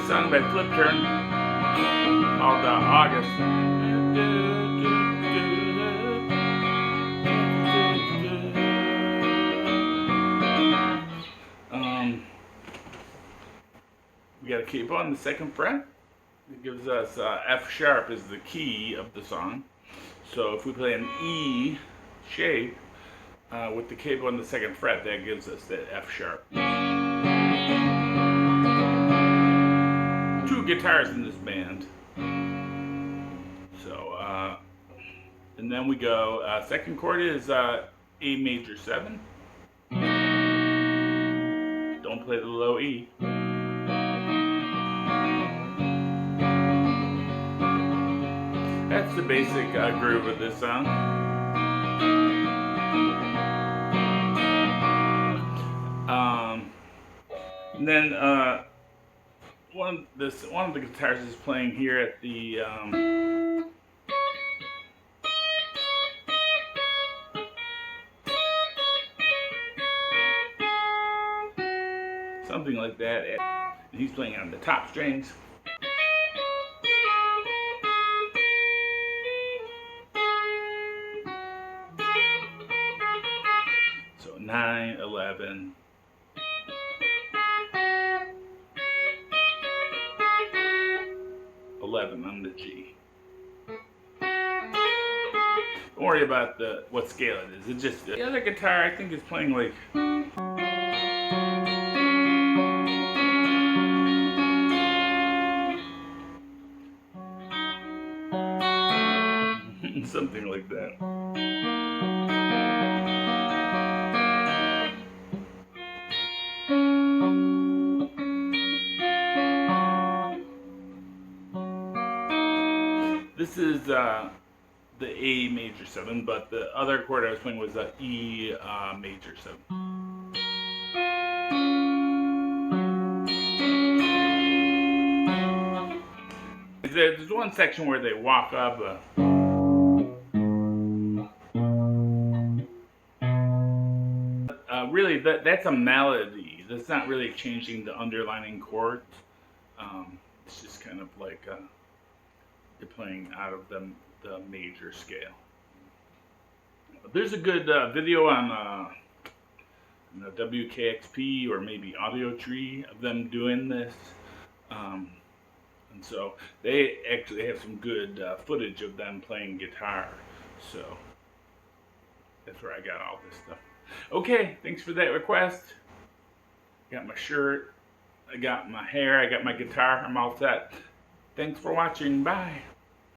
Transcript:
song by Flipturn called August. We got a capo on the second fret. It gives us F sharp is the key of the song. So if we play an E shape with the capo on the second fret, that gives us that F sharp. Two guitars in this band. So, and then we go, second chord is A major 7. Don't play the low E. That's the basic groove of this song. And then one of the guitars is playing here at the something like that, and he's playing on the top strings. So 9, 11. 11 on the G. Don't worry about what scale it is. It's just the other guitar I think is playing like something like that. This is the A major 7, but the other chord I was playing was the E major 7. There's one section where they walk up. Really, that's a melody. That's not really changing the underlining chords. It's just kind of like you're playing out of the major scale. There's a good video on WKXP or maybe Audio Tree of them doing this. And so they actually have some good footage of them playing guitar. So that's where I got all this stuff. Okay, thanks for that request. Got my shirt, I got my hair, I got my guitar, I'm all set. Thanks for watching, bye.